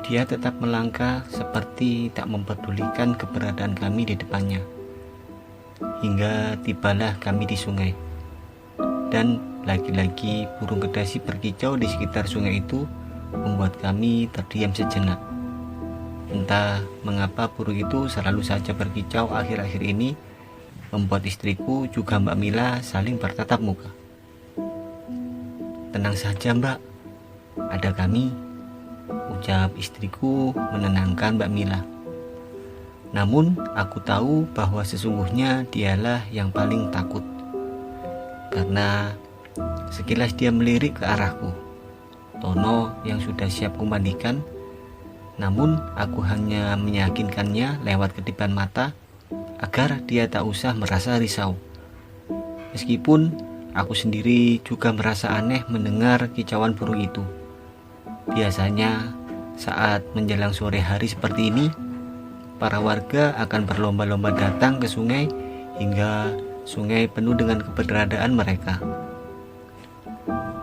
Dia tetap melangkah seperti tak mempedulikan keberadaan kami di depannya. Hingga tibalah kami di sungai. Dan lagi-lagi burung kedasi berkicau di sekitar sungai itu membuat kami terdiam sejenak. Entah mengapa burung itu selalu saja berkicau akhir-akhir ini, membuat istriku juga Mbak Mila saling bertatap muka. "Tenang saja Mbak, ada kami," ucap istriku menenangkan Mbak Mila. Namun aku tahu bahwa sesungguhnya dialah yang paling takut. Karena sekilas dia melirik ke arahku, Tono yang sudah siap kumandikan. Namun aku hanya meyakinkannya lewat kedipan mata agar dia tak usah merasa risau. Meskipun aku sendiri juga merasa aneh mendengar kicauan burung itu. Biasanya saat menjelang sore hari seperti ini, para warga akan berlomba-lomba datang ke sungai hingga sungai penuh dengan keberadaan mereka.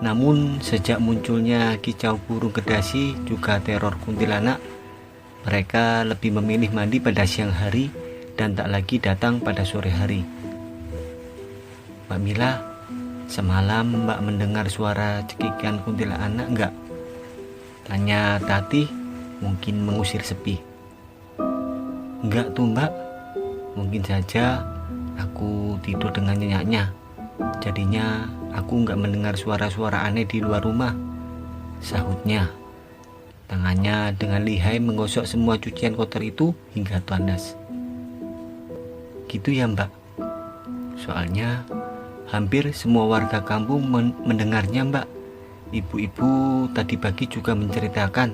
Namun sejak munculnya kicau burung kedasi juga teror kuntilanak, mereka lebih memilih mandi pada siang hari dan tak lagi datang pada sore hari. "Mbak Mila, semalam Mbak mendengar suara cekikan kuntilanak enggak?" tanya Tati, mungkin mengusir sepi. "Enggak tuh Mbak, mungkin saja aku tidur dengan nyenyaknya. Jadinya aku enggak mendengar suara-suara aneh di luar rumah," sahutnya. Tangannya dengan lihai menggosok semua cucian kotor itu hingga tandas. "Gitu ya Mbak? Soalnya hampir semua warga kampung mendengarnya Mbak. Ibu-ibu tadi pagi juga menceritakan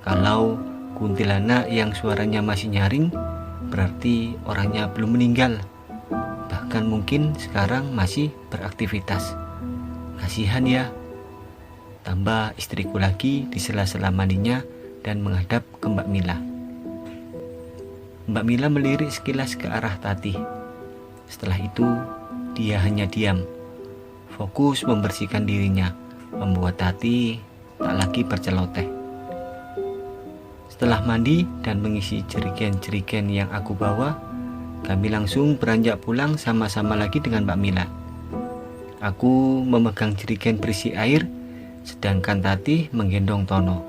kalau kuntilanak yang suaranya masih nyaring berarti orangnya belum meninggal. Bahkan mungkin sekarang masih beraktivitas. Kasihan ya," tambah istriku lagi di sela-sela mandinya dan menghadap ke Mbak Mila. Mbak Mila melirik sekilas ke arah Tati. Setelah itu dia hanya diam, fokus membersihkan dirinya, membuat Tati tak lagi berceloteh. Setelah mandi dan mengisi jerigen-jerigen yang aku bawa, kami langsung beranjak pulang sama-sama lagi dengan Mbak Mila. Aku memegang jerigen berisi air, sedangkan Tati menggendong Tono.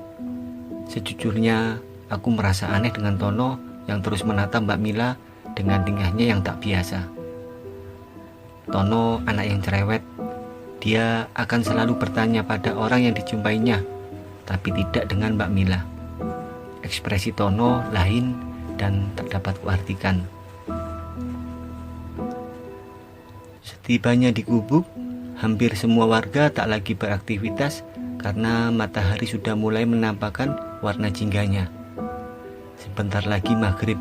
Sejujurnya, aku merasa aneh dengan Tono yang terus menatap Mbak Mila dengan tingkahnya yang tak biasa. Tono anak yang cerewet. Dia akan selalu bertanya pada orang yang dijumpainya, tapi tidak dengan Mbak Mila. Ekspresi Tono lain dan tak dapat kuartikan. Setibanya di gubuk, hampir semua warga tak lagi beraktivitas karena matahari sudah mulai menampakkan warna jingganya. Sebentar lagi maghrib,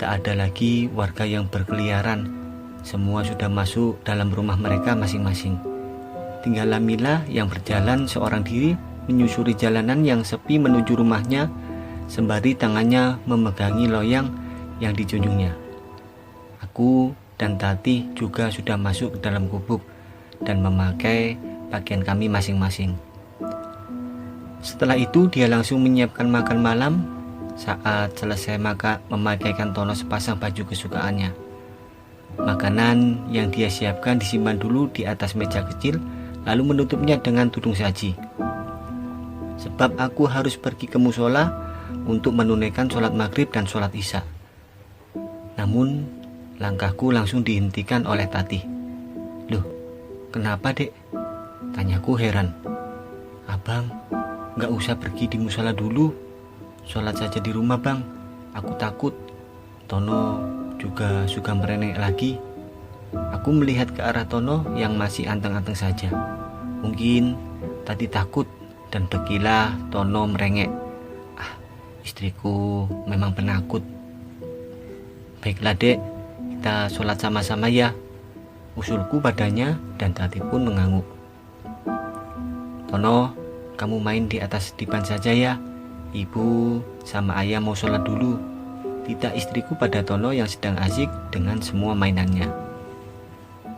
tak ada lagi warga yang berkeliaran. Semua sudah masuk dalam rumah mereka masing-masing. Tinggallah Mila yang berjalan seorang diri menyusuri jalanan yang sepi menuju rumahnya, sembari tangannya memegangi loyang yang dijunjungnya. Aku dan Tati juga sudah masuk ke dalam gubuk dan memakai pakaian kami masing-masing. Setelah itu dia langsung menyiapkan makan malam. Saat selesai memakaikan Tono sepasang baju kesukaannya. Makanan yang dia siapkan disimpan dulu di atas meja kecil, lalu menutupnya dengan tudung saji. Sebab aku harus pergi ke musola untuk menunaikan sholat maghrib dan sholat isya. Namun langkahku langsung dihentikan oleh Tati. "Loh, kenapa dek?" tanyaku heran. "Abang, gak usah pergi di musola dulu. Sholat saja di rumah bang, aku takut Tono juga suka merengek lagi." Aku melihat ke arah Tono yang masih anteng-anteng saja. Mungkin Tati takut dan begilah Tono merengek. Istriku memang penakut. "Baiklah dek, kita sholat sama-sama ya," usulku padanya dan Tati pun mengangguk. "Tono, kamu main di atas dipan saja ya. Ibu sama ayah mau sholat dulu," titah istriku pada Tono yang sedang asik dengan semua mainannya.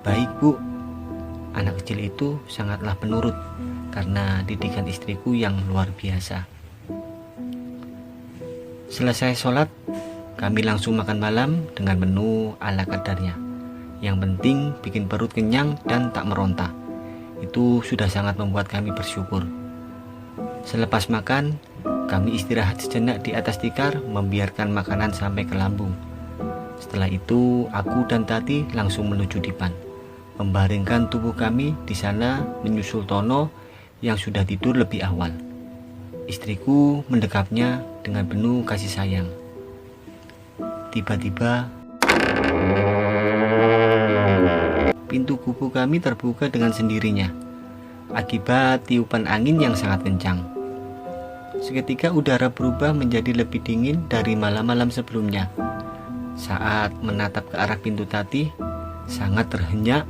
"Baik bu." Anak kecil itu sangatlah penurut karena didikan istriku yang luar biasa. Selesai sholat, kami langsung makan malam dengan menu ala kadarnya. Yang penting bikin perut kenyang dan tak meronta. Itu sudah sangat membuat kami bersyukur. Selepas makan, kami istirahat sejenak di atas tikar, membiarkan makanan sampai ke lambung. Setelah itu, aku dan Tati langsung menuju dipan, membaringkan tubuh kami di sana menyusul Tono yang sudah tidur lebih awal. Istriku mendekapnya dengan penuh kasih sayang. Tiba-tiba, pintu gubuk kami terbuka dengan sendirinya akibat tiupan angin yang sangat kencang. Seketika udara berubah menjadi lebih dingin dari malam-malam sebelumnya. Saat menatap ke arah pintu Tati, sangat terhenyak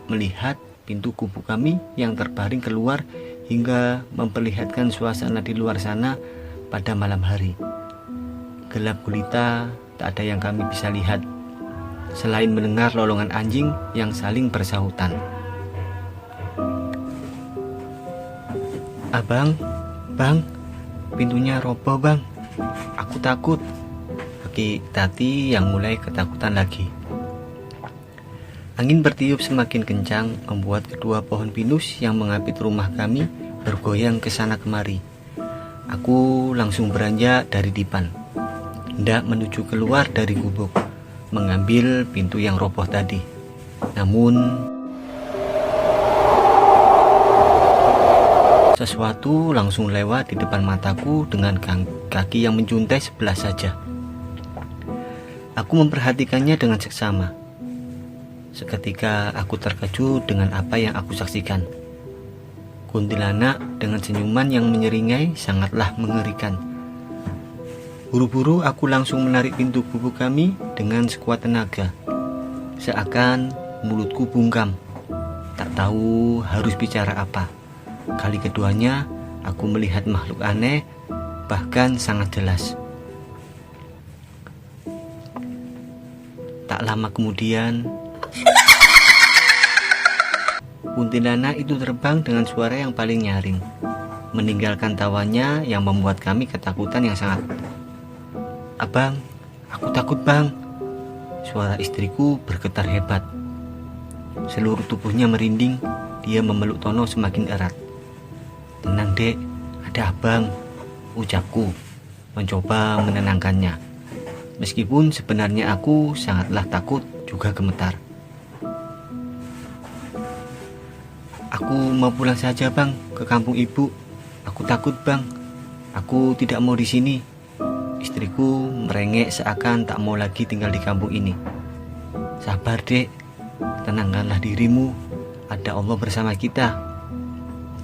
melihat pintu gubuk kami yang terbaring keluar hingga memperlihatkan suasana di luar sana pada malam hari. Gelap gulita, tak ada yang kami bisa lihat selain mendengar lolongan anjing yang saling bersahutan. "Abang, bang, pintunya roboh bang, aku takut," bagi Tati yang mulai ketakutan lagi. Angin bertiup semakin kencang membuat kedua pohon pinus yang mengapit rumah kami bergoyang ke sana kemari. Aku langsung beranjak dari dipan, hendak menuju keluar dari gubuk, mengambil pintu yang roboh tadi. Namun sesuatu langsung lewat di depan mataku dengan kaki yang menjuntai sebelah saja. Aku memperhatikannya dengan seksama. Seketika aku terkejut dengan apa yang aku saksikan. Kuntilanak dengan senyuman yang menyeringai sangatlah mengerikan. Buru-buru aku langsung menarik pintu gubuk kami dengan sekuat tenaga. Seakan mulutku bungkam, tak tahu harus bicara apa. Kali keduanya aku melihat makhluk aneh, bahkan sangat jelas. Tak lama kemudian, kuntilanak itu terbang dengan suara yang paling nyaring, meninggalkan tawanya yang membuat kami ketakutan yang sangat. "Abang, aku takut bang," suara istriku bergetar hebat. Seluruh tubuhnya merinding, dia memeluk Tono semakin erat. "Tenang dek, ada abang," ucapku, mencoba menenangkannya. Meskipun sebenarnya aku sangatlah takut juga gemetar. "Aku mau pulang saja bang, ke kampung ibu. Aku takut bang, aku tidak mau di sini." Istriku merengek seakan tak mau lagi tinggal di kampung ini. "Sabar dek, tenangkanlah dirimu, ada Allah bersama kita."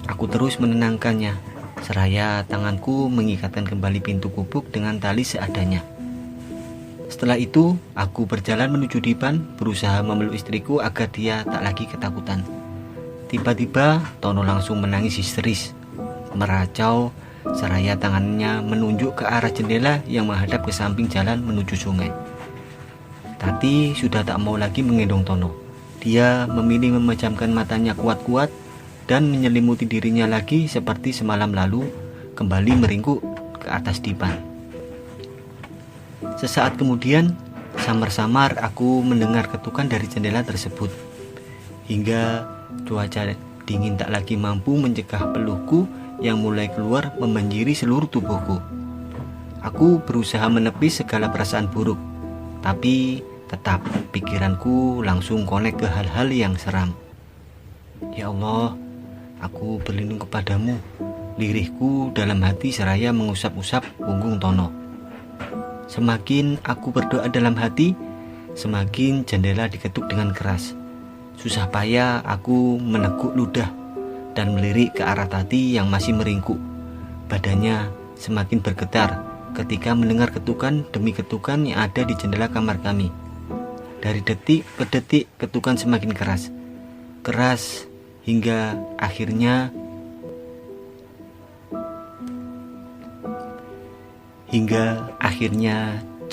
Aku terus menenangkannya, seraya tanganku mengikatkan kembali pintu gubuk dengan tali seadanya. Setelah itu, aku berjalan menuju dipan, berusaha memeluk istriku agar dia tak lagi ketakutan. Tiba-tiba, Tono langsung menangis histeris, meracau, seraya tangannya menunjuk ke arah jendela yang menghadap ke samping jalan menuju sungai. Tati sudah tak mau lagi menggendong Tono. Dia memilih memejamkan matanya kuat-kuat dan menyelimuti dirinya lagi seperti semalam lalu, kembali meringkuk ke atas dipan. Sesaat kemudian, samar-samar aku mendengar ketukan dari jendela tersebut. Hingga cuaca dingin tak lagi mampu mencegah peluhku yang mulai keluar membanjiri seluruh tubuhku. Aku berusaha menepis segala perasaan buruk, tapi tetap pikiranku langsung konek ke hal-hal yang seram. "Ya Allah, aku berlindung kepadamu," lirihku dalam hati seraya mengusap-usap punggung Tono. Semakin aku berdoa dalam hati, semakin jendela diketuk dengan keras. Susah payah aku meneguk ludah dan melirik ke arah Tati yang masih meringkuk. Badannya semakin bergetar ketika mendengar ketukan demi ketukan yang ada di jendela kamar kami. Dari detik ke detik ketukan semakin keras hingga akhirnya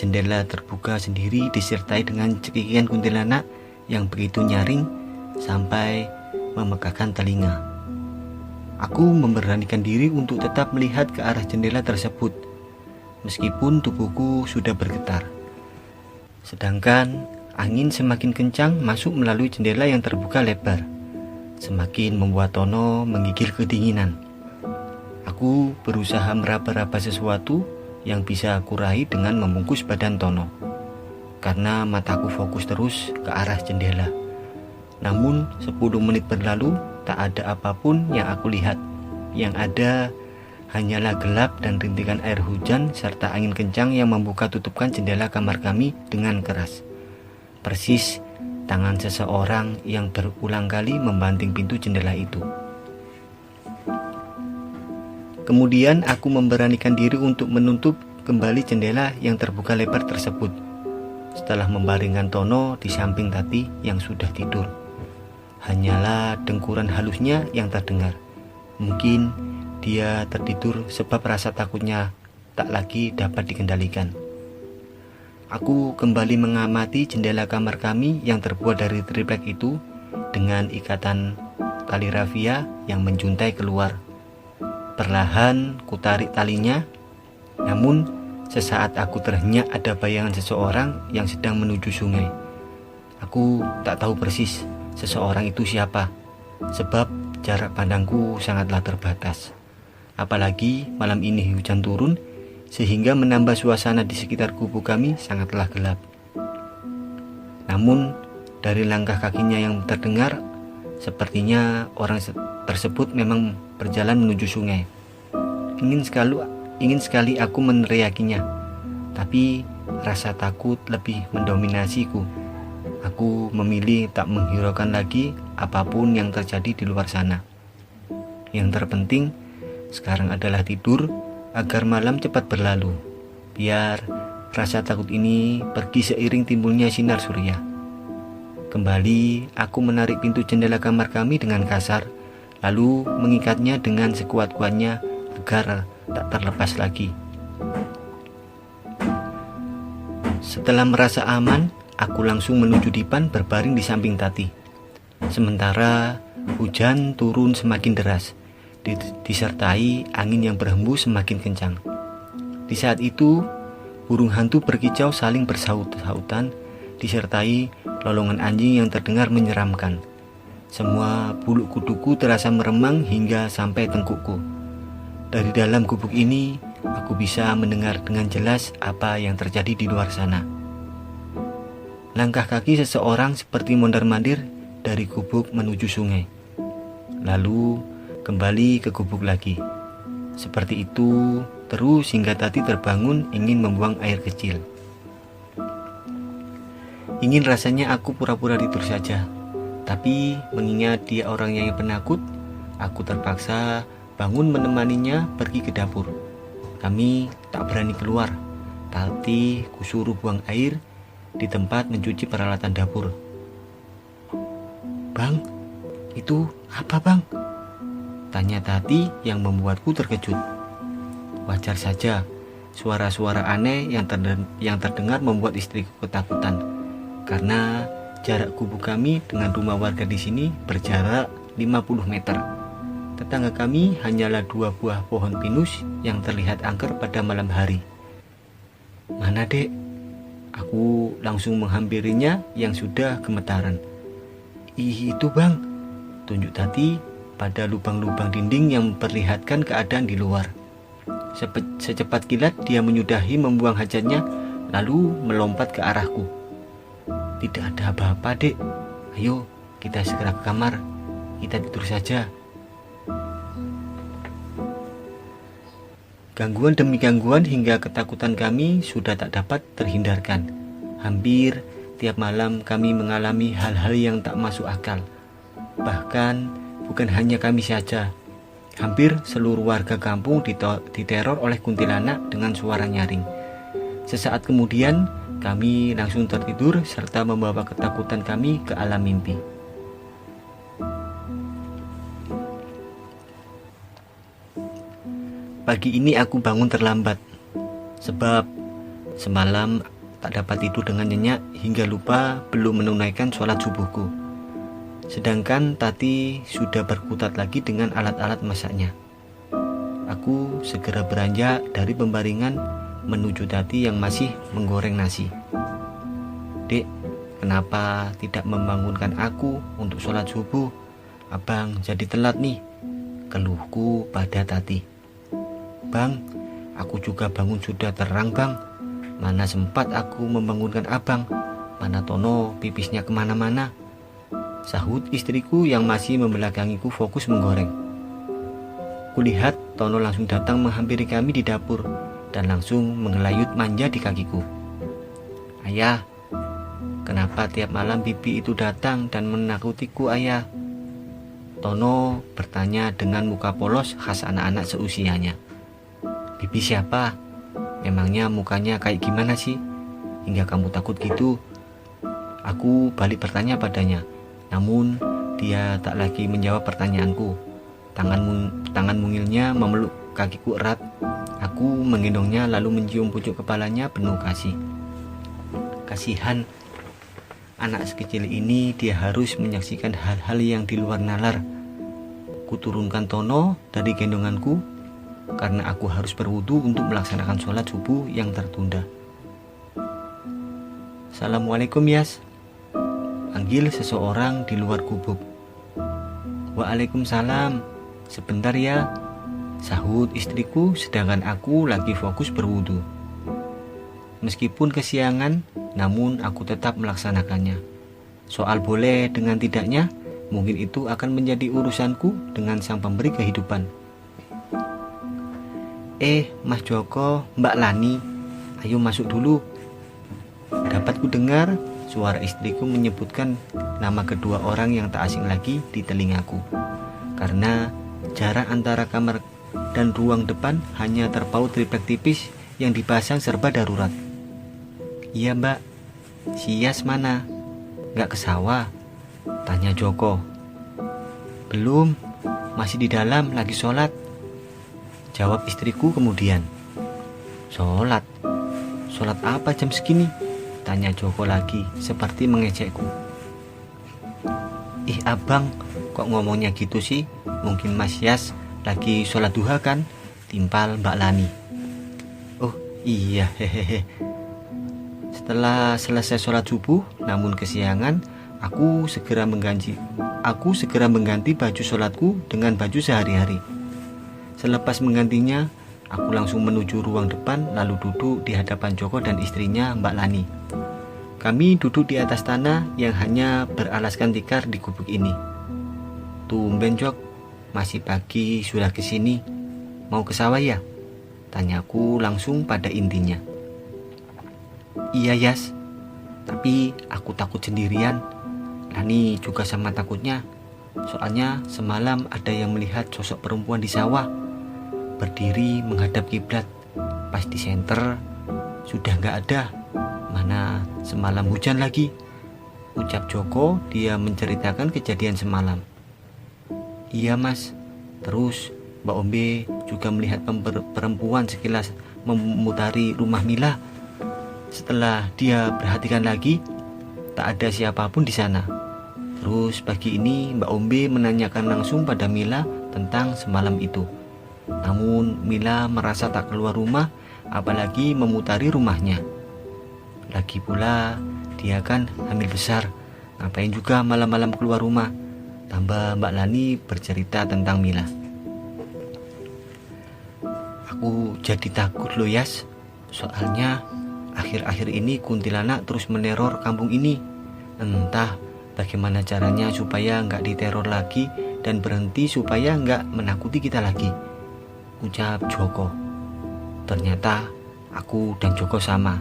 jendela terbuka sendiri disertai dengan cekikikan kuntilanak yang begitu nyaring sampai memegahkan telinga. Aku memberanikan diri untuk tetap melihat ke arah jendela tersebut. meskipun tubuhku sudah bergetar. Sedangkan angin semakin kencang masuk melalui jendela yang terbuka lebar, semakin membuat Tono menggigil kedinginan. Aku berusaha meraba-raba sesuatu yang bisa aku raih dengan membungkus badan Tono, karena mataku fokus terus ke arah jendela. Namun 10 menit berlalu, tak ada apapun yang aku lihat. Yang ada hanyalah gelap dan rintikan air hujan serta angin kencang yang membuka tutupkan jendela kamar kami dengan keras. Persis tangan seseorang yang berulang kali membanting pintu jendela itu. Kemudian aku memberanikan diri untuk menutup kembali jendela yang terbuka lebar tersebut. Setelah membaringkan Tono di samping Tati yang sudah tidur, hanyalah dengkuran halusnya yang terdengar. Mungkin dia tertidur sebab rasa takutnya tak lagi dapat dikendalikan. Aku kembali mengamati jendela kamar kami yang terbuat dari triplek itu dengan ikatan tali rafia yang menjuntai keluar. Perlahan kutarik talinya, namun sesaat aku terhenyak ada bayangan seseorang yang sedang menuju sungai. Aku tak tahu persis seseorang itu siapa, sebab jarak pandangku sangatlah terbatas. Apalagi malam ini hujan turun, sehingga menambah suasana di sekitar gubuk kami sangatlah gelap. Namun dari langkah kakinya yang terdengar, sepertinya orang tersebut memang berjalan menuju sungai. Ingin sekali aku meneriakinya, tapi rasa takut lebih mendominasiku. Aku memilih tak menghiraukan lagi apapun yang terjadi di luar sana. Yang terpenting sekarang adalah tidur agar malam cepat berlalu, biar rasa takut ini pergi seiring timbulnya sinar surya. Kembali aku menarik pintu jendela kamar kami dengan kasar, lalu mengikatnya dengan sekuat-kuatnya agar tak terlepas lagi. Setelah merasa aman, aku langsung menuju dipan berbaring di samping Tati. Sementara hujan turun semakin deras, disertai angin yang berhembus semakin kencang. Di saat itu, burung hantu berkicau saling bersaut-sautan, disertai lolongan anjing yang terdengar menyeramkan. Semua bulu kuduku terasa meremang hingga sampai tengkukku. Dari dalam gubuk ini, aku bisa mendengar dengan jelas apa yang terjadi di luar sana. Langkah kaki seseorang seperti mondar-mandir dari gubuk menuju sungai, lalu kembali ke gubuk lagi. Seperti itu terus hingga Tati terbangun ingin membuang air kecil. Ingin rasanya aku pura-pura tidur saja, tapi mengingat dia orang yang penakut, aku terpaksa bangun menemaninya pergi ke dapur. Kami tak berani keluar. Tati kusuruh buang air di tempat mencuci peralatan dapur. "Bang, itu apa bang?" tanya Tati yang membuatku terkejut. Wajar saja, suara-suara aneh yang terdengar membuat istriku ketakutan, karena jarak gubuk kami dengan rumah warga di sini berjarak 50 meter. Tetangga kami hanyalah 2 buah pohon pinus yang terlihat angker pada malam hari. "Mana dek?" Aku langsung menghampirinya yang sudah gemetaran. Itu bang," tunjuk Tati pada lubang-lubang dinding yang memperlihatkan keadaan di luar. Secepat kilat dia menyudahi membuang hajatnya, lalu melompat ke arahku. "Tidak ada apa-apa dek, ayo kita segera ke kamar, kita tidur saja." Gangguan demi gangguan hingga ketakutan kami sudah tak dapat terhindarkan. Hampir tiap malam kami mengalami hal-hal yang tak masuk akal. Bahkan bukan hanya kami saja, hampir seluruh warga kampung diteror oleh kuntilanak dengan suara nyaring. Sesaat kemudian kami langsung tertidur serta membawa ketakutan kami ke alam mimpi. Pagi ini aku bangun terlambat, sebab semalam tak dapat tidur dengan nyenyak hingga lupa belum menunaikan sholat subuhku. Sedangkan Tati sudah berkutat lagi dengan alat-alat masaknya. Aku segera beranjak dari pembaringan menuju Tati yang masih menggoreng nasi. "Dek, kenapa tidak membangunkan aku untuk sholat subuh? Abang jadi telat nih," keluhku pada Tati. "Bang, aku juga bangun sudah terang bang. Mana sempat aku membangunkan abang. Mana Tono pipisnya kemana-mana," sahut istriku yang masih membelakangiku fokus menggoreng. Kulihat Tono langsung datang menghampiri kami di dapur dan langsung mengelayut manja di kakiku. "Ayah, kenapa tiap malam bibi itu datang dan menakutiku ayah?" Tono bertanya dengan muka polos khas anak-anak seusianya. "Bibi siapa? Memangnya mukanya kayak gimana sih hingga kamu takut gitu?" Aku balik bertanya padanya, namun dia tak lagi menjawab pertanyaanku. Tangan mungilnya memeluk kakiku erat. Aku menggendongnya lalu mencium pucuk kepalanya penuh kasih. Kasihan anak sekecil ini, dia harus menyaksikan hal-hal yang di luar nalar. Kuturunkan Tono dari gendonganku karena aku harus berwudu untuk melaksanakan sholat subuh yang tertunda. "Assalamualaikum Yas," panggil seseorang di luar gubuk. "Waalaikumsalam, sebentar ya," sahut istriku sedangkan aku lagi fokus berwudu. Meskipun kesiangan, namun aku tetap melaksanakannya. Soal boleh dengan tidaknya, mungkin itu akan menjadi urusanku dengan sang pemberi kehidupan. Mas Joko, Mbak Lani, ayo masuk dulu." Dapat ku dengar suara istriku menyebutkan nama kedua orang yang tak asing lagi di telingaku. Karena jarak antara kamar dan ruang depan hanya terpaut triplek tipis yang dipasang serba darurat. "Iya Mbak, si Yas mana? Gak ke sawah?" tanya Joko. "Belum, masih di dalam lagi sholat," jawab istriku kemudian. "Sholat? Sholat apa jam segini?" tanya Joko lagi seperti mengejekku. "Ih abang, kok ngomongnya gitu sih? Mungkin Mas Yas lagi sholat duha kan?" timpal Mbak Lani. "Oh iya, hehehe." Setelah selesai sholat subuh, namun kesiangan, aku segera mengganti baju sholatku dengan baju sehari-hari. Selepas menggantinya, aku langsung menuju ruang depan lalu duduk di hadapan Joko dan istrinya Mbak Lani. Kami duduk di atas tanah yang hanya beralaskan tikar di gubuk ini. "Tumben Jok, masih pagi sudah kesini. Mau ke sawah ya?" tanyaku langsung pada intinya. "Iya Yas, tapi aku takut sendirian. Lani juga sama takutnya. Soalnya semalam ada yang melihat sosok perempuan di sawah, berdiri menghadap kiblat. Pas di senter sudah gak ada. Mana semalam hujan lagi," ucap Joko. Dia menceritakan kejadian semalam. "Iya Mas, terus Mbak Ombe juga melihat perempuan sekilas memutari rumah Mila. Setelah dia perhatikan lagi, tak ada siapapun di sana. Terus pagi ini Mbak Ombe menanyakan langsung pada Mila tentang semalam itu. Namun Mila merasa tak keluar rumah, apalagi memutari rumahnya. Lagi pula dia kan hamil besar, ngapain juga malam-malam keluar rumah," tambah Mbak Lani bercerita tentang Mila. "Aku jadi takut loh Yas, soalnya akhir-akhir ini kuntilanak terus meneror kampung ini. Entah bagaimana caranya supaya nggak diteror lagi dan berhenti supaya nggak menakuti kita lagi," ucap Joko. Ternyata aku dan Joko sama,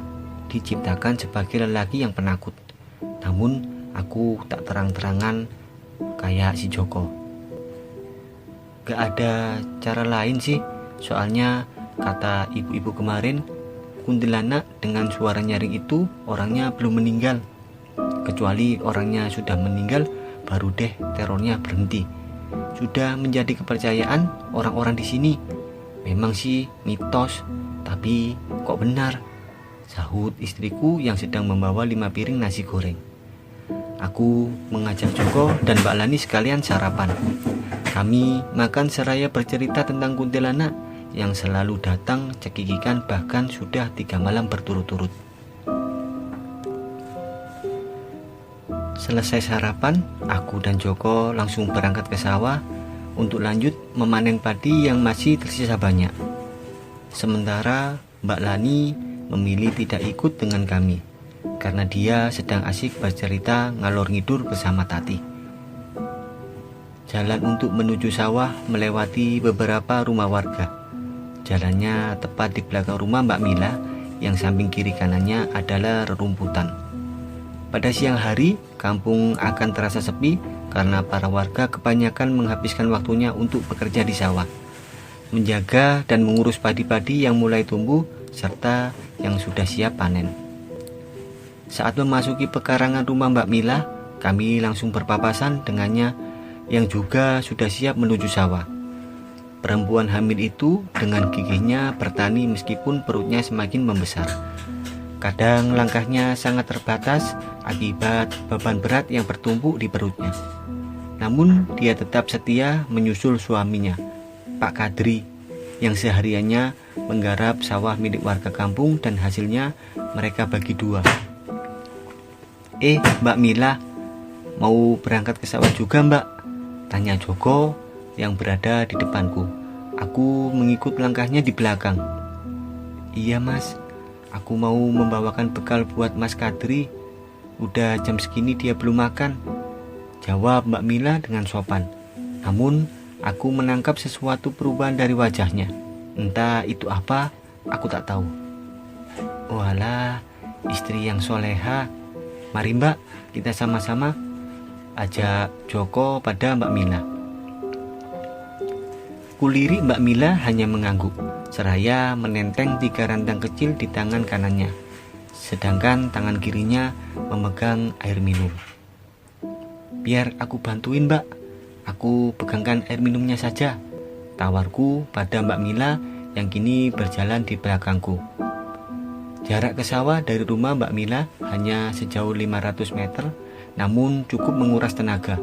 diciptakan sebagai lelaki yang penakut. Namun aku tak terang-terangan kayak si Joko. Gak ada cara lain sih, soalnya kata ibu-ibu kemarin, kuntilanak dengan suara nyaring itu orangnya belum meninggal. Kecuali orangnya sudah meninggal, baru deh terornya berhenti. Sudah menjadi kepercayaan orang-orang di sini. Memang sih mitos, tapi kok benar, sahut istriku yang sedang membawa 5 piring nasi goreng. Aku mengajak Joko dan Mbak Lani sekalian sarapan. Kami makan seraya bercerita tentang kuntilanak yang selalu datang cekikikan, bahkan sudah 3 malam berturut-turut. Selesai sarapan, aku dan Joko langsung berangkat ke sawah untuk lanjut memanen padi yang masih tersisa banyak. Sementara Mbak Lani memilih tidak ikut dengan kami karena dia sedang asik bercerita ngalor ngidur bersama Tati. Jalan untuk menuju sawah melewati beberapa rumah warga. Jalannya tepat di belakang rumah Mbak Mila yang samping kiri kanannya adalah rerumputan. Pada siang hari, kampung akan terasa sepi karena para warga kebanyakan menghabiskan waktunya untuk bekerja di sawah, menjaga dan mengurus padi-padi yang mulai tumbuh serta yang sudah siap panen. Saat memasuki pekarangan rumah Mbak Mila, kami langsung berpapasan dengannya yang juga sudah siap menuju sawah. Perempuan hamil itu dengan gigihnya bertani meskipun perutnya semakin membesar. Kadang langkahnya sangat terbatas akibat beban berat yang bertumpuk di perutnya. Namun dia tetap setia menyusul suaminya, Pak Kadri, yang sehariannya menggarap sawah milik warga kampung dan hasilnya mereka bagi 2. Mbak Mila, mau berangkat ke sawah juga Mbak? Tanya Joko yang berada di depanku. Aku mengikut langkahnya di belakang. Iya Mas, aku mau membawakan bekal buat Mas Kadri. Udah jam segini dia belum makan, jawab Mbak Mila dengan sopan. Namun aku menangkap sesuatu perubahan dari wajahnya. Entah itu apa, aku tak tahu. Walah, istri yang soleha. Mari Mbak, kita sama-sama, ajak Joko pada Mbak Mila. Kulirik Mbak Mila hanya mengangguk, seraya menenteng 3 rantang kecil di tangan kanannya, sedangkan tangan kirinya memegang air minum. Biar aku bantuin Mbak, aku pegangkan air minumnya saja, tawarku pada Mbak Mila yang kini berjalan di belakangku. Jarak ke sawah dari rumah Mbak Mila hanya sejauh 500 meter, namun cukup menguras tenaga.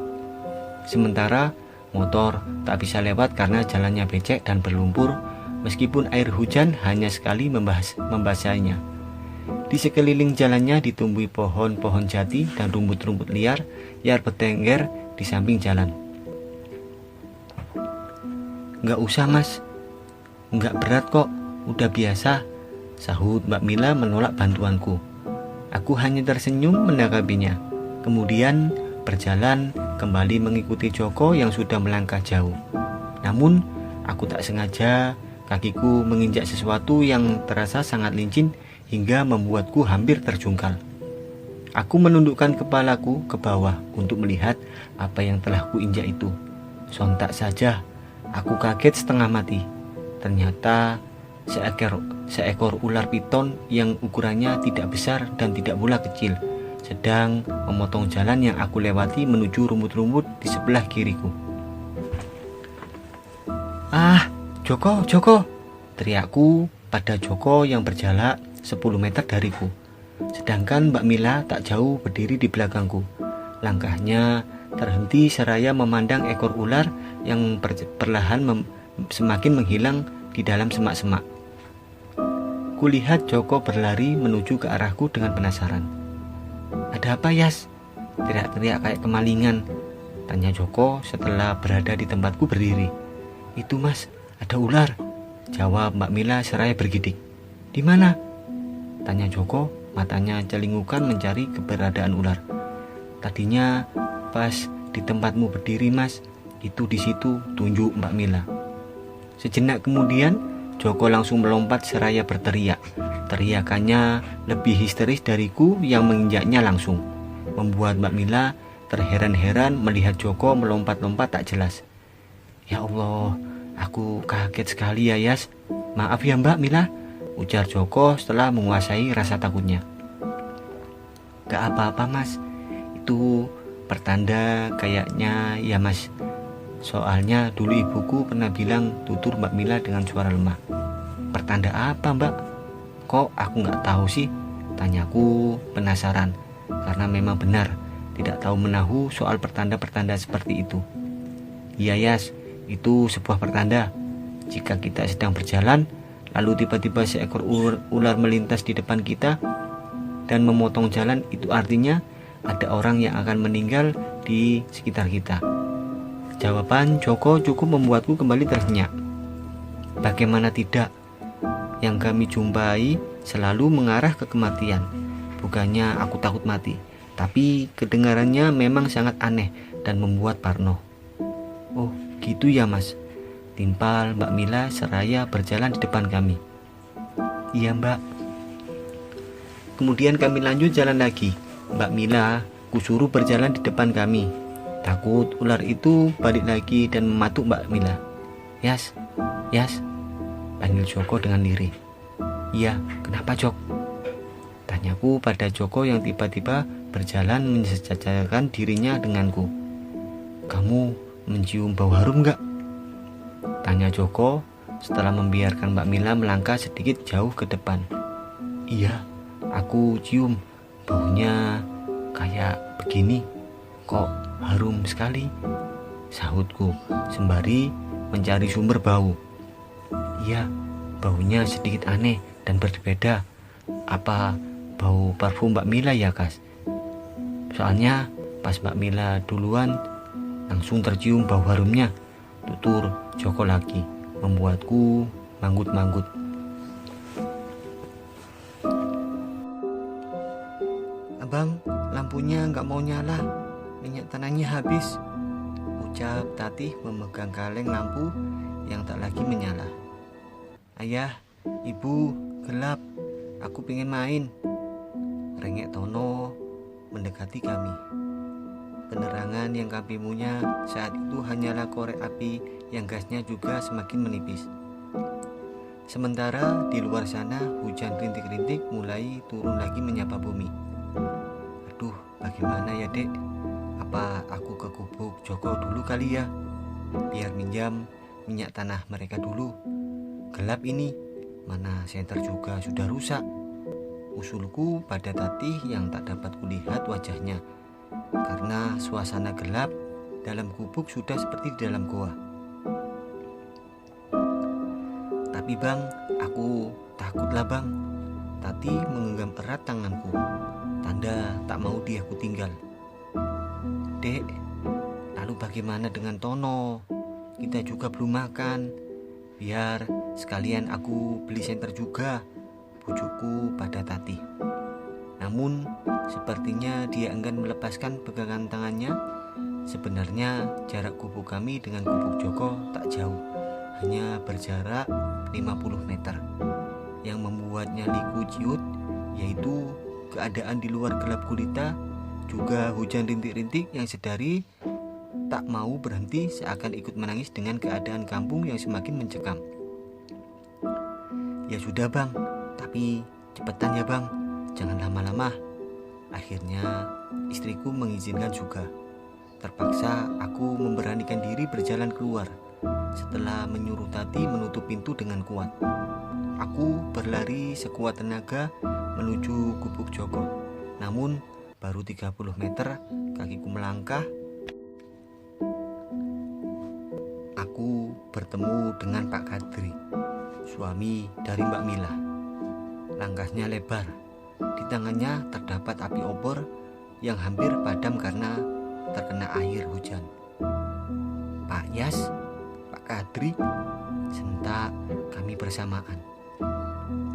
Sementara motor tak bisa lewat karena jalannya becek dan berlumpur, meskipun air hujan hanya sekali membasahinya. Di sekeliling jalannya ditumbuhi pohon-pohon jati dan rumput-rumput liar yang bertengger di samping jalan. Nggak usah Mas, nggak berat kok, udah biasa, sahut Mbak Mila menolak bantuanku. Aku hanya tersenyum menanggapinya, kemudian berjalan kembali mengikuti Joko yang sudah melangkah jauh. Namun aku tak sengaja kakiku menginjak sesuatu yang terasa sangat licin hingga membuatku hampir terjungkal. Aku menundukkan kepalaku ke bawah untuk melihat apa yang telah kuinjak itu. Sontak saja aku kaget setengah mati. Ternyata seekor ular piton yang ukurannya tidak besar dan tidak pula kecil sedang memotong jalan yang aku lewati menuju rumput-rumput di sebelah kiriku. Joko, teriakku pada Joko yang berjarak 10 meter dariku. Sedangkan Mbak Mila tak jauh berdiri di belakangku. Langkahnya terhenti seraya memandang ekor ular yang perlahan semakin menghilang di dalam semak-semak. Kulihat Joko berlari menuju ke arahku dengan penasaran. Ada apa Yas? Teriak-teriak kayak kemalingan, tanya Joko setelah berada di tempatku berdiri. Itu Mas, ada ular, jawab Mbak Mila seraya bergidik. Di mana? Tanya Joko, matanya celingukan mencari keberadaan ular. Tadinya pas di tempatmu berdiri Mas, itu di situ, tunjuk Mbak Mila. Sejenak kemudian Joko langsung melompat seraya berteriak. Teriakannya lebih histeris dariku yang menginjaknya langsung, membuat Mbak Mila terheran-heran melihat Joko melompat-lompat tak jelas. Ya Allah, aku kaget sekali ya Yas. Maaf ya Mbak Mila, ujar Joko setelah menguasai rasa takutnya. Gak apa-apa Mas, itu pertanda kayaknya ya Mas. Soalnya dulu ibuku pernah bilang, tutur Mbak Mila dengan suara lemah. Pertanda apa Mbak? Kok aku gak tahu sih? Tanyaku penasaran, karena memang benar tidak tahu menahu soal pertanda-pertanda seperti itu. Iya Yas, itu sebuah pertanda, Jika kita sedang berjalan, lalu tiba-tiba seekor ular melintas di depan kita dan memotong jalan, itu artinya ada orang yang akan meninggal di sekitar kita. Jawaban Joko cukup membuatku kembali tersenyum. Bagaimana tidak? Yang kami jumpai selalu mengarah ke kematian. Bukannya aku takut mati, tapi kedengarannya memang sangat aneh dan membuat parno. Oh, gitu ya mas, timpal Mbak Mila seraya berjalan di depan kami. Iya mbak. Kemudian kami lanjut jalan lagi. Mbak Mila kusuruh berjalan di depan kami. Takut ular itu balik lagi dan mematuk Mbak Mila. Yas, Yas, panggil Joko dengan lirih. Iya, kenapa Jok? Tanyaku pada Joko yang tiba-tiba berjalan mensejajarkan dirinya denganku. Kamu mencium bau harum gak? Tanya Joko setelah membiarkan Mbak Mila melangkah sedikit jauh ke depan. Iya, aku cium. Baunya kayak begini. Kok harum sekali? Sahutku sembari mencari sumber bau. Iya, baunya sedikit aneh dan berbeda. Apa bau parfum Mbak Mila ya, Kas? Soalnya pas Mbak Mila duluan langsung tercium bau harumnya, tutur Joko lagi, membuatku manggut-manggut. Abang, lampunya nggak mau nyala, minyak tanahnya habis, ucap Tatih memegang kaleng lampu yang tak lagi menyala. Ayah, ibu, gelap, aku pengen main, rengek Tono mendekati kami. Penerangan yang kami punya saat itu hanyalah korek api yang gasnya juga semakin menipis. Sementara di luar sana hujan rintik-rintik mulai turun lagi menyapa bumi. Aduh, bagaimana ya dek? Apa aku ke gubuk Joko dulu kali ya? Biar minjam minyak tanah mereka dulu. Gelap ini, mana senter juga sudah rusak. Usulku pada Tatih yang tak dapat kulihat wajahnya karena suasana gelap. Dalam gubuk sudah seperti di dalam goa. Tapi bang, aku takutlah bang. Tati menggenggam erat tanganku, tanda tak mau dia ku tinggal. Dek, lalu bagaimana dengan Tono? Kita juga belum makan. Biar sekalian aku beli senter juga, bujukku pada Tati. Namun sepertinya dia enggan melepaskan pegangan tangannya. Sebenarnya jarak gubuk kami dengan gubuk Joko tak jauh, hanya berjarak 50 meter. Yang membuatnya liku ciut yaitu keadaan di luar gelap gulita, juga hujan rintik-rintik yang sedari tak mau berhenti seakan ikut menangis dengan keadaan kampung yang semakin mencekam. Ya sudah bang, tapi cepetan ya bang, jangan lama-lama. Akhirnya istriku mengizinkan juga. Terpaksa aku memberanikan diri berjalan keluar setelah menyuruh Tati menutup pintu dengan kuat. Aku berlari sekuat tenaga menuju gubuk Joko. Namun baru 30 meter kakiku melangkah, aku bertemu dengan Pak Kadri, suami dari Mbak Mila. Langkahnya lebar. Di tangannya terdapat api obor yang hampir padam karena terkena air hujan. Pak Yas, Pak Kadri, sentak kami bersamaan.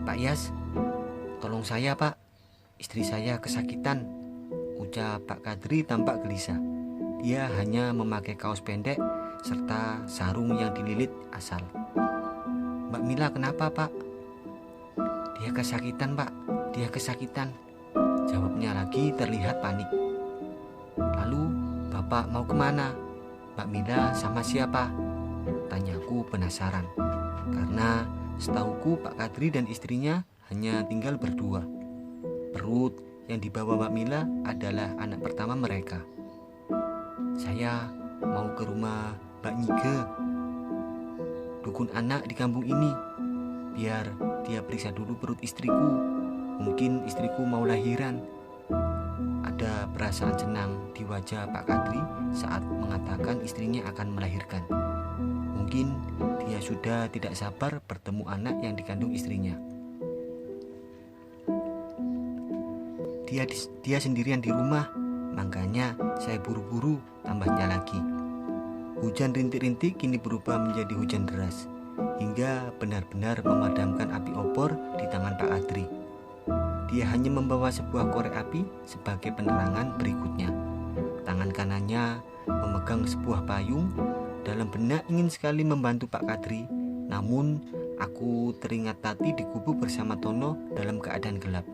Pak Yas, tolong saya pak, istri saya kesakitan, ucap Pak Kadri tampak gelisah. Dia hanya memakai kaos pendek serta sarung yang dililit asal. Mbak Mila kenapa pak? Dia kesakitan pak, dia kesakitan, jawabnya lagi terlihat panik. Lalu bapak mau kemana? Mbak Mila sama siapa? Tanyaku penasaran, karena setauku Pak Kadri dan istrinya hanya tinggal berdua. Perut yang dibawa Mbak Mila adalah anak pertama mereka. Saya mau ke rumah Mbak Nyige, dukun anak di kampung ini, biar dia periksa dulu perut istriku. Mungkin istriku mau lahiran. Ada perasaan senang di wajah Pak Kadri saat mengatakan istrinya akan melahirkan. Mungkin dia sudah tidak sabar bertemu anak yang dikandung istrinya. Dia sendirian di rumah, makanya saya buru-buru, tambahnya lagi. Hujan rintik-rintik kini berubah menjadi hujan deras, hingga benar-benar memadamkan api obor di tangan Pak Kadri. Dia hanya membawa sebuah korek api sebagai penerangan berikutnya. Tangan kanannya memegang sebuah payung. Dalam benak ingin sekali membantu Pak Kadri, namun aku teringat Tati dikubur bersama Tono dalam keadaan gelap.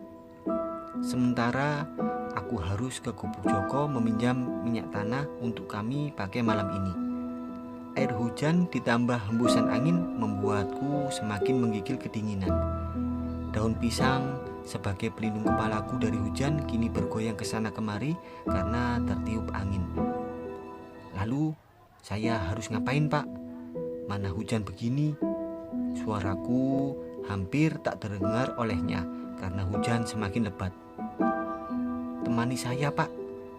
Sementara aku harus ke Gubuk Joko meminjam minyak tanah untuk kami pakai malam ini. Air hujan ditambah hembusan angin membuatku semakin menggigil kedinginan. Daun pisang sebagai pelindung kepalaku dari hujan kini bergoyang ke sana kemari karena tertiup angin. Lalu saya harus ngapain, Pak? Mana hujan begini? Suaraku hampir tak terdengar olehnya karena hujan semakin lebat. Temani saya, Pak,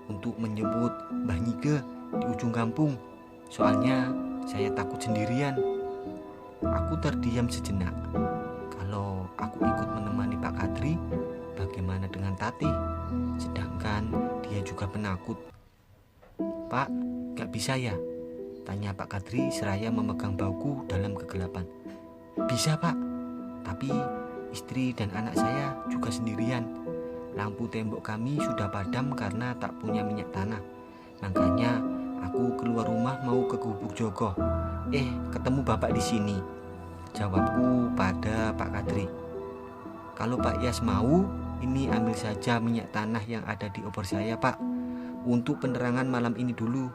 untuk menjemput Mbah Nyige di ujung kampung. Soalnya saya takut sendirian. Aku terdiam sejenak. Kalau aku ikut menemani Pak Kadri, bagaimana dengan Tati? Sedangkan dia juga penakut. Pak, gak bisa ya? Tanya Pak Kadri seraya memegang bauku dalam kegelapan. Bisa, Pak, tapi istri dan anak saya juga sendirian. Lampu tembok kami sudah padam karena tak punya minyak tanah. Makanya aku keluar rumah mau ke Gubuk Joko. Ketemu Bapak di sini, jawabku pada Pak Kadri. Kalau Pak Yas mau, ini ambil saja minyak tanah yang ada di obor saya, Pak, untuk penerangan malam ini dulu.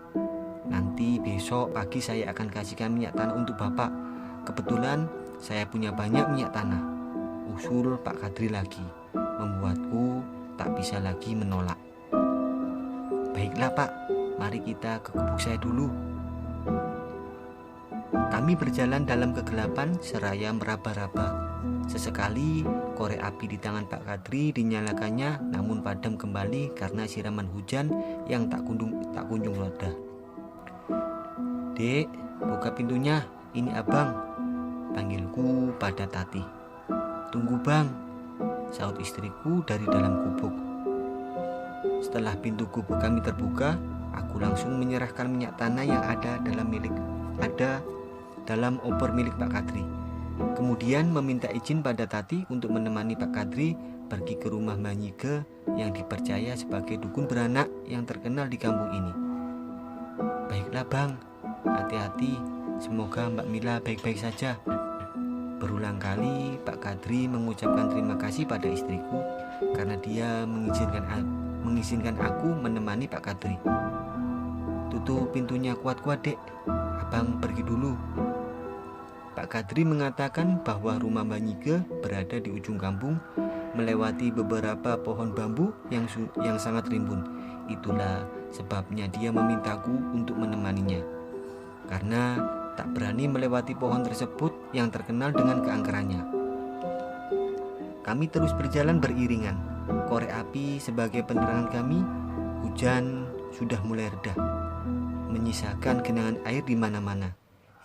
Nanti besok pagi saya akan kasihkan minyak tanah untuk Bapak. Kebetulan saya punya banyak minyak tanah, usul Pak Kadri lagi, membuatku tak bisa lagi menolak. Baiklah, Pak, mari kita ke gubuk saya dulu. Kami berjalan dalam kegelapan seraya meraba-raba. Sesekali korek api di tangan Pak Kadri dinyalakannya, namun padam kembali karena siraman hujan yang tak kunjung reda. Dek, buka pintunya, ini abang, panggilku pada Tati. Tunggu bang, saut istriku dari dalam gubuk. Setelah pintu gubuk kami terbuka, aku langsung menyerahkan minyak tanah yang ada dalam obor milik Pak Kadri. Kemudian meminta izin pada Tati untuk menemani Pak Kadri pergi ke rumah Mbah Nyige yang dipercaya sebagai dukun beranak yang terkenal di kampung ini. Baiklah bang, hati-hati, semoga Mbak Mila baik-baik saja. Berulang kali Pak Kadri mengucapkan terima kasih pada istriku karena dia mengizinkan aku menemani Pak Kadri. Tutup pintunya kuat-kuat dek, abang pergi dulu. Pak Kadri mengatakan bahwa rumah Mbah Nyige berada di ujung kampung, melewati beberapa pohon bambu yang sangat rimbun. Itulah sebabnya dia memintaku untuk menemaninya, karena tak berani melewati pohon tersebut yang terkenal dengan keangkerannya. Kami terus berjalan beriringan, korek api sebagai penerangan kami. Hujan sudah mulai reda, menyisakan genangan air di mana-mana,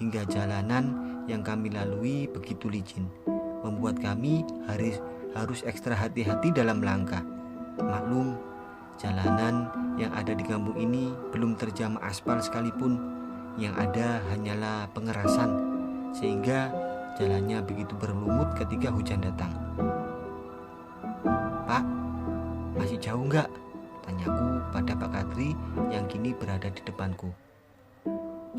hingga jalanan yang kami lalui begitu licin, membuat kami harus ekstra hati-hati dalam melangkah. Maklum, jalanan yang ada di kampung ini belum terjamah aspal sekalipun, yang ada hanyalah pengerasan, sehingga jalannya begitu berlumut ketika hujan datang. Pak, masih jauh nggak? Tanyaku pada Pak Kadri yang kini berada di depanku.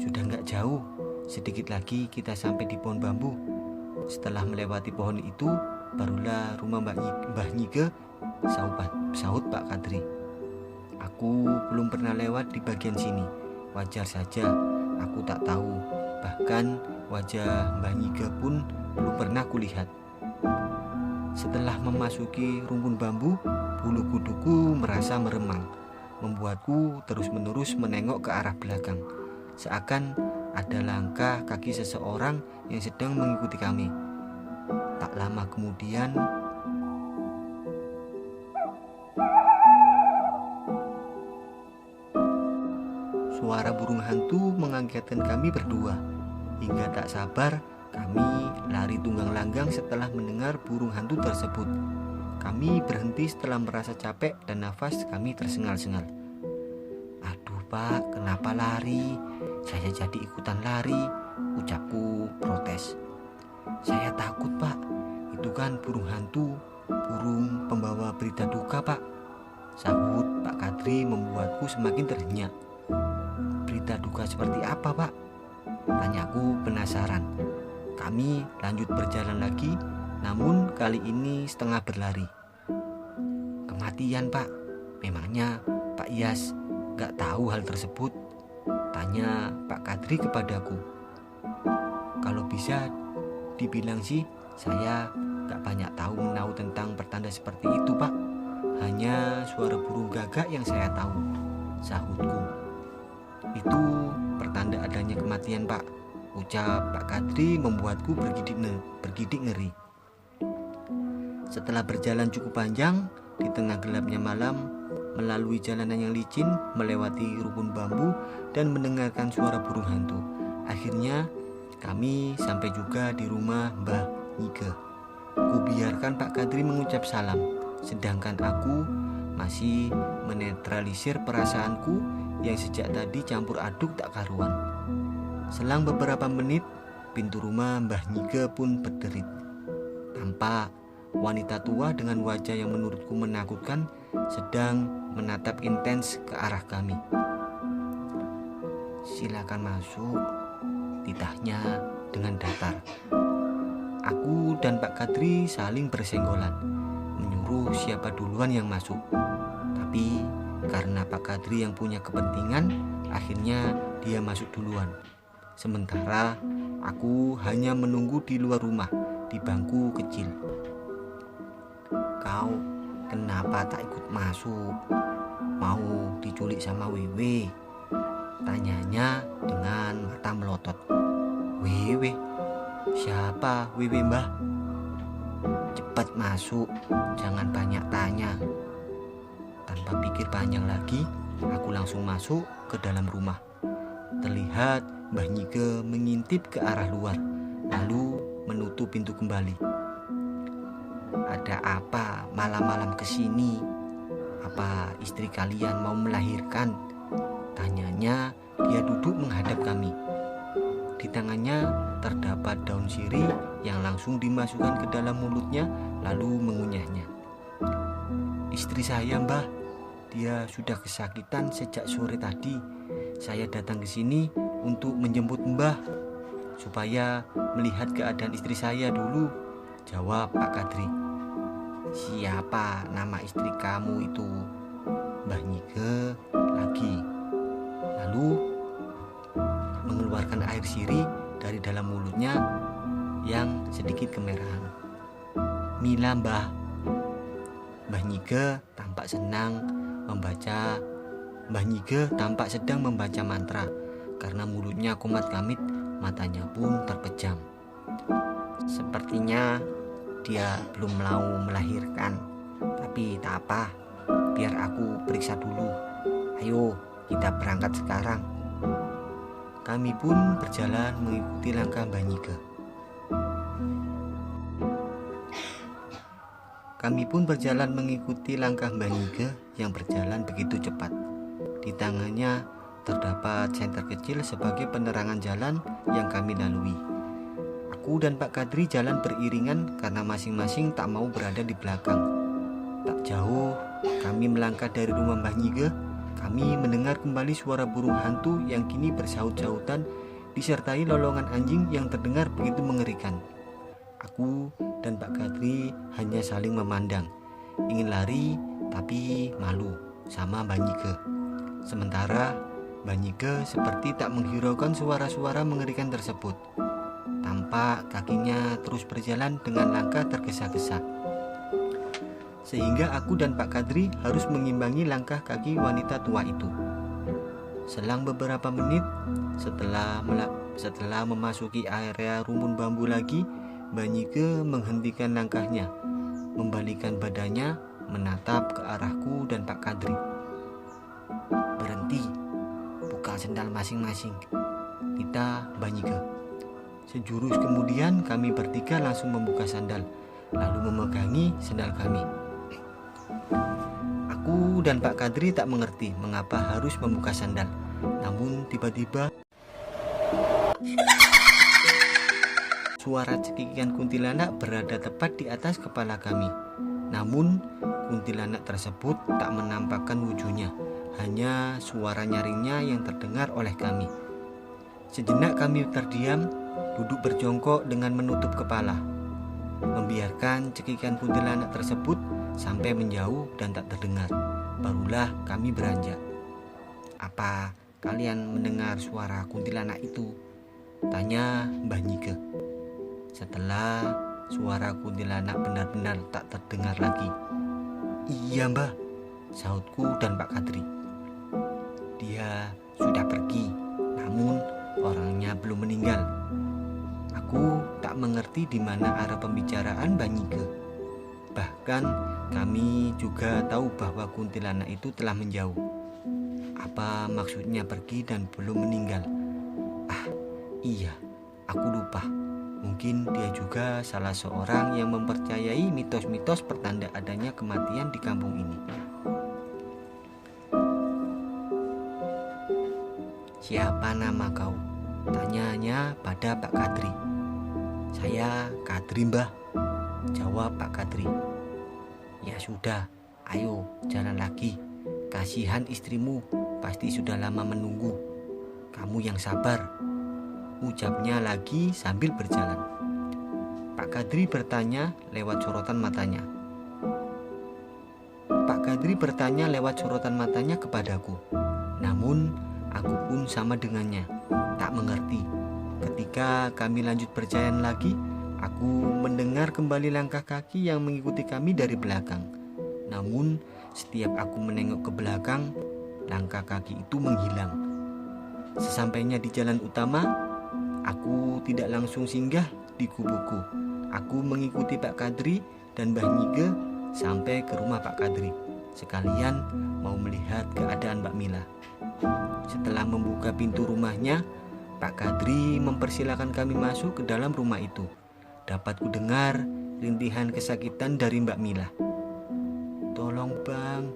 Sudah nggak jauh, sedikit lagi kita sampai di pohon bambu. Setelah melewati pohon itu, barulah rumah Mbah Nyige, sahut Pak Kadri. Aku belum pernah lewat di bagian sini. Wajar saja, aku tak tahu. Bahkan wajah Mbah Nyige pun belum pernah kulihat. Setelah memasuki rumpun bambu, bulu kuduku merasa meremang, membuatku terus-menerus menengok ke arah belakang, seakan ada langkah kaki seseorang yang sedang mengikuti kami. Tak lama kemudian, suara burung hantu mengagetkan kami berdua. Hingga tak sabar, kami lari tunggang langgang setelah mendengar burung hantu tersebut. Kami berhenti setelah merasa capek dan nafas kami tersengal-sengal. "Aduh Pak, kenapa lari? Saya jadi ikutan lari," ucapku protes. "Saya takut Pak, itu kan burung hantu, burung pembawa berita duka Pak," sahut Pak Kadri membuatku semakin terhenyak. "Berita duka seperti apa Pak?" tanyaku penasaran. Kami lanjut berjalan lagi, namun kali ini setengah berlari. "Kematian Pak, memangnya Pak Yas gak tahu hal tersebut?" tanya Pak Kadri kepadaku. Kalau bisa dibilang sih, saya gak banyak tahu menau tentang pertanda seperti itu Pak. Hanya suara burung gagak yang saya tahu, sahutku. "Itu pertanda adanya kematian Pak," ucap Pak Kadri membuatku bergidik ngeri. Setelah berjalan cukup panjang di tengah gelapnya malam, melalui jalanan yang licin, melewati rumpun bambu, dan mendengarkan suara burung hantu, akhirnya kami sampai juga di rumah Mbah Nike. Kubiarkan Pak Kadri mengucap salam, sedangkan aku masih menetralisir perasaanku yang sejak tadi campur aduk tak karuan. Selang beberapa menit, pintu rumah Mbah Nike pun berderit. Tampak wanita tua dengan wajah yang menurutku menakutkan sedang menatap intens ke arah kami. "Silakan masuk," titahnya dengan datar. Aku dan Pak Kadri saling bersenggolan, menyuruh siapa duluan yang masuk. Tapi karena Pak Kadri yang punya kepentingan, akhirnya dia masuk duluan. Sementara aku hanya menunggu di luar rumah, di bangku kecil. "Kau kenapa tak ikut masuk? Mau diculik sama Wewe?" tanyanya dengan mata melotot. "Wewe? Siapa Wewe Mbah?" "Cepat masuk, jangan banyak tanya." Tanpa pikir panjang lagi, aku langsung masuk ke dalam rumah. Terlihat Mbah Nike mengintip ke arah luar, lalu menutup pintu kembali. "Ada apa malam-malam kesini? Apa istri kalian mau melahirkan?" tanyanya. Dia duduk menghadap kami. Di tangannya terdapat daun sirih yang langsung dimasukkan ke dalam mulutnya, lalu mengunyahnya. "Istri saya Mbah, dia sudah kesakitan sejak sore tadi. Saya datang ke sini untuk menjemput Mbah supaya melihat keadaan istri saya dulu," jawab Pak Kadri. "Siapa nama istri kamu itu?" Mbah Nike lagi. Lalu mengeluarkan air sirih dari dalam mulutnya yang sedikit kemerahan. "Mila Mbah." Mbah Nike tampak sedang membaca mantra. Karena mulutnya kumat kamit, matanya pun terpejam. Sepertinya dia belum mau melahirkan. Tapi tak apa, biar aku periksa dulu. Ayo, kita berangkat sekarang. Kami pun berjalan mengikuti langkah Mbah Nike. Yang berjalan begitu cepat. Di tangannya terdapat senter kecil sebagai penerangan jalan yang kami lalui. Aku dan Pak Kadri jalan beriringan karena masing-masing tak mau berada di belakang. Tak jauh kami melangkah dari rumah Mbah Nike, kami mendengar kembali suara burung hantu yang kini bersaut-sautan disertai lolongan anjing yang terdengar begitu mengerikan. Aku dan Pak Kadri hanya saling memandang, ingin lari tapi malu sama Mbah Nike. Sementara Mbah Nike seperti tak menghiraukan suara-suara mengerikan tersebut. Tampak kakinya terus berjalan dengan langkah tergesa-gesa, sehingga aku dan Pak Kadri harus mengimbangi langkah kaki wanita tua itu. Selang beberapa menit setelah memasuki area rumpun bambu lagi, Mbah Nike menghentikan langkahnya, membalikkan badannya, menatap ke arahku dan Pak Kadri. "Berhenti, buka sendal masing-masing, kita Mbak Nyike. Sejurus kemudian kami bertiga langsung membuka sandal, lalu memegangi sendal kami. Aku dan Pak Kadri tak mengerti mengapa harus membuka sandal. Namun tiba-tiba suara cekikikan kuntilanak berada tepat di atas kepala kami. Namun kuntilanak tersebut tak menampakkan wujudnya, hanya suara nyaringnya yang terdengar oleh kami. Sejenak kami terdiam, duduk berjongkok dengan menutup kepala, membiarkan cekikan kuntilanak tersebut sampai menjauh dan tak terdengar. Barulah kami beranjak. "Apa kalian mendengar suara kuntilanak itu?" tanya Mbah Nyike. Setelah suara kuntilanak benar-benar tak terdengar lagi. "Iya Mbah," sahutku dan Pak Kadri. "Dia sudah pergi, namun orangnya belum meninggal." Aku tak mengerti di mana arah pembicaraan Mbah Nyike. Bahkan kami juga tahu bahwa kuntilanak itu telah menjauh. Apa maksudnya pergi dan belum meninggal? Iya, aku lupa. Mungkin dia juga salah seorang yang mempercayai mitos-mitos pertanda adanya kematian di kampung ini. "Siapa nama kau?" tanyanya pada Pak Kadri. "Saya Kadri Mbah," jawab Pak Kadri. "Ya sudah, ayo jalan lagi. Kasihan istrimu, pasti sudah lama menunggu. Kamu yang sabar," ucapnya lagi sambil berjalan. Pak Kadri bertanya lewat sorotan matanya. Kepadaku. Namun aku pun sama dengannya, tak mengerti. Ketika kami lanjut berjalan lagi, aku mendengar kembali langkah kaki yang mengikuti kami dari belakang. Namun setiap aku menengok ke belakang, langkah kaki itu menghilang. Sesampainya di jalan utama, aku tidak langsung singgah di kubuku. Aku mengikuti Pak Kadri dan Mbah Nyike sampai ke rumah Pak Kadri, sekalian mau melihat keadaan Mbak Mila. Setelah membuka pintu rumahnya, Pak Kadri mempersilahkan kami masuk ke dalam rumah itu. Dapat ku dengar rintihan kesakitan dari Mbak Mila. "Tolong Bang,"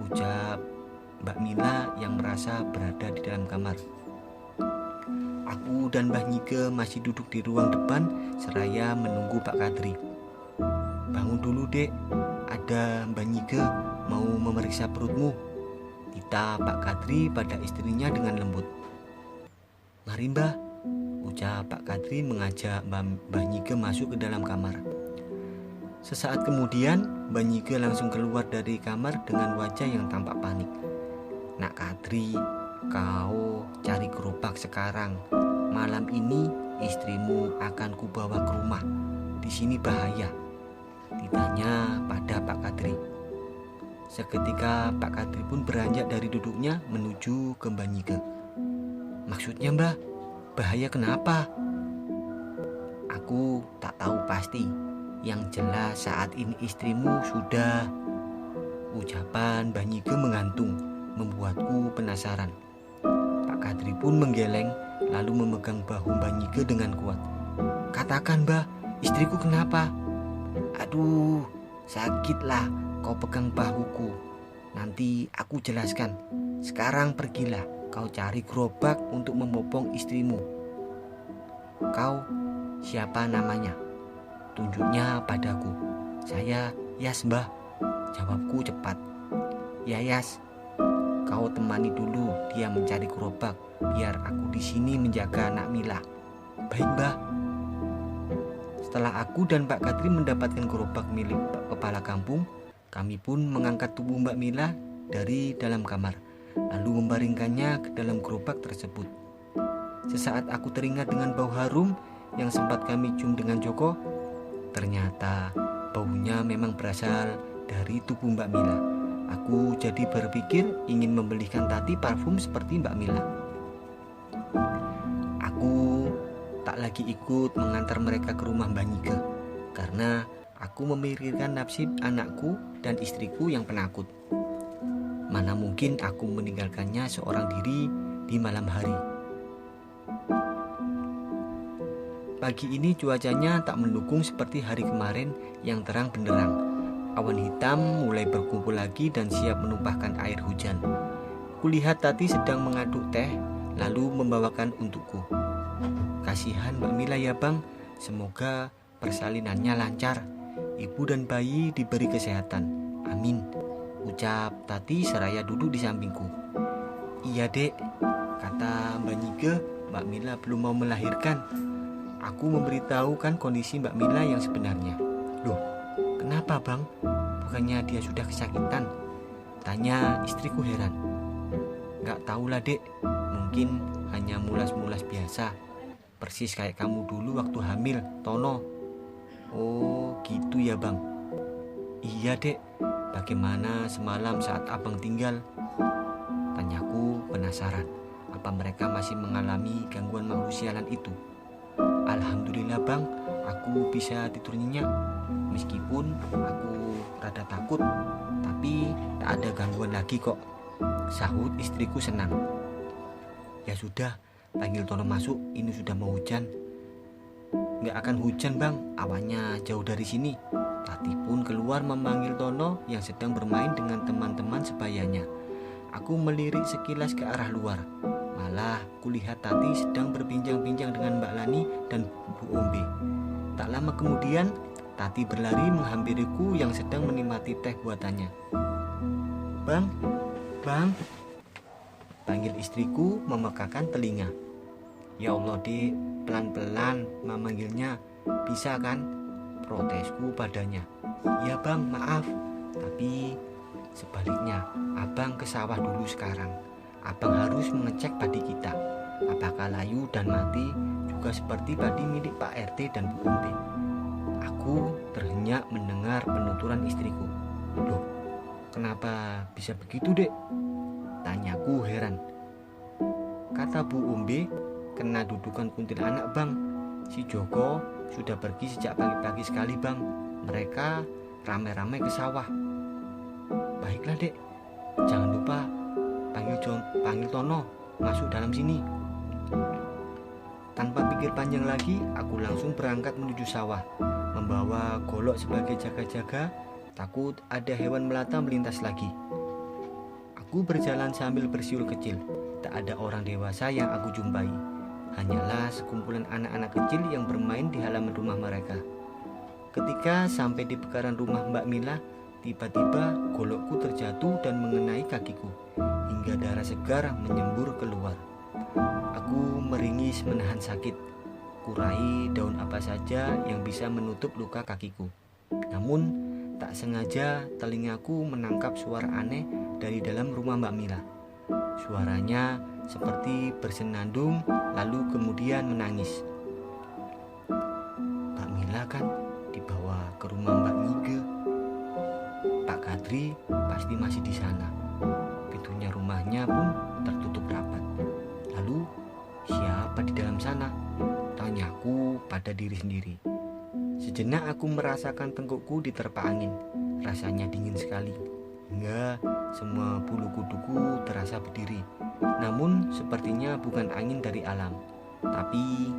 ucap Mbak Mila yang merasa berada di dalam kamar. Aku dan Mbah Nyike masih duduk di ruang depan seraya menunggu Pak Kadri. "Bangun dulu Dek, ada Mbah Nyike mau memeriksa perutmu," kata Pak Kadri pada istrinya dengan lembut. "Mari Mbah," ucap Pak Kadri mengajak Mbah Nyike masuk ke dalam kamar. Sesaat kemudian Mbah Nyike langsung keluar dari kamar dengan wajah yang tampak panik. "Nak Kadri, kau cari gerobak sekarang. Malam ini istrimu akan kubawa ke rumah. Di sini bahaya," ditanya pada Pak Kadri. Seketika Pak Kadri pun beranjak dari duduknya menuju ke Mbah Nyike. "Maksudnya Mbah, bahaya kenapa?" "Aku tak tahu pasti. Yang jelas saat ini istrimu sudah..." Ucapan Mbah Nyike menggantung, membuatku penasaran. Pak Kadri pun menggeleng lalu memegang bahu Mbah Nyike dengan kuat. "Katakan Mbah, istriku kenapa?" "Aduh, sakitlah kau pegang bahuku. Nanti aku jelaskan. Sekarang pergilah kau cari gerobak untuk membopong istrimu." "Kau siapa namanya?" tunjuknya padaku. "Saya Yas Mbah," jawabku cepat. "Ya Yas, kau temani dulu dia mencari gerobak, biar aku di sini menjaga anak Mila." "Baik Mbah." Setelah aku dan Pak Kadri mendapatkan gerobak milik kepala kampung, kami pun mengangkat tubuh Mbak Mila dari dalam kamar, lalu membaringkannya ke dalam gerobak tersebut. Sesaat aku teringat dengan bau harum yang sempat kami cium dengan Joko. Ternyata baunya memang berasal dari tubuh Mbak Mila. Aku jadi berpikir ingin membelikan Tati parfum seperti Mbak Mila. Aku tak lagi ikut mengantar mereka ke rumah Mbak Nyike, karena aku memikirkan nasib anakku dan istriku yang penakut. Mana mungkin aku meninggalkannya seorang diri di malam hari. Pagi ini cuacanya tak mendukung seperti hari kemarin yang terang benderang. Awan hitam mulai berkumpul lagi dan siap menumpahkan air hujan. Kulihat Tati sedang mengaduk teh lalu membawakan untukku. Kasihan Mbak Mila ya bang, semoga persalinannya lancar. Ibu dan bayi diberi kesehatan. Amin, ucap Tati seraya duduk di sampingku. Iya dek, kata Mbak Nyige, Mbak Mila belum mau melahirkan. Aku memberitahukan kondisi Mbak Mila yang sebenarnya. Loh, kenapa bang? Bukannya dia sudah kesakitan? Tanya istriku heran. Gak tahulah dek, mungkin hanya mulas-mulas biasa. Persis kayak kamu dulu waktu hamil, Tono. Oh gitu ya bang. Iya dek, bagaimana semalam saat abang tinggal? Tanyaku penasaran, apa mereka masih mengalami gangguan makhluk sialan itu? Alhamdulillah bang, aku bisa tidur nyenyak. Meskipun aku rada takut, tapi tak ada gangguan lagi kok, sahut istriku senang. Ya sudah, panggil Tono masuk, ini sudah mau hujan. Nggak akan hujan bang, awannya jauh dari sini. Tati pun keluar memanggil Tono yang sedang bermain dengan teman-teman sebayanya. Aku melirik sekilas ke arah luar. Malah kulihat Tati sedang berbincang-bincang dengan Mbak Lani dan Bu Ombe. Tak lama kemudian Tati berlari menghampiriku yang sedang menikmati teh buatannya. Bang, bang, panggil istriku memekakan telinga. Ya Allah dek, pelan-pelan memanggilnya, bisa kan? Protesku padanya. Ya bang, maaf, tapi sebaliknya abang ke sawah dulu sekarang. Abang harus mengecek padi kita, apakah layu dan mati juga seperti padi milik Pak RT dan Bu Ombe. Aku terhenyak mendengar penuturan istriku. Loh, kenapa bisa begitu dek? Tanyaku heran. Kata Bu Ombe, kena dudukan kuntilanak bang. Si Joko sudah pergi sejak pagi-pagi sekali bang. Mereka ramai-ramai ke sawah. Baiklah dek, jangan lupa panggil Tono masuk dalam sini. Tanpa pikir panjang lagi, aku langsung berangkat menuju sawah, membawa golok sebagai jaga-jaga, takut ada hewan melata melintas lagi. Aku berjalan sambil bersiul kecil. Tak ada orang dewasa yang aku jumpai, hanyalah sekumpulan anak-anak kecil yang bermain di halaman rumah mereka. Ketika sampai di pekaran rumah Mbak Mila, tiba-tiba golokku terjatuh dan mengenai kakiku, hingga darah segar menyembur keluar. Aku meringis menahan sakit. Kurai daun apa saja yang bisa menutup luka kakiku. Namun tak sengaja telingaku menangkap suara aneh dari dalam rumah Mbak Mila. Suaranya seperti bersenandung lalu kemudian menangis. Mbak Mila kan dibawa ke rumah Mbak Nyige. Pak Kadri pasti masih di sana. Pintunya rumahnya pun tertutup rapat. Lalu siapa di dalam sana? Tanyaku pada diri sendiri. Sejenak aku merasakan tengkukku diterpa angin. Rasanya dingin sekali, hingga semua bulu kuduku terasa berdiri. Namun sepertinya bukan angin dari alam, tapi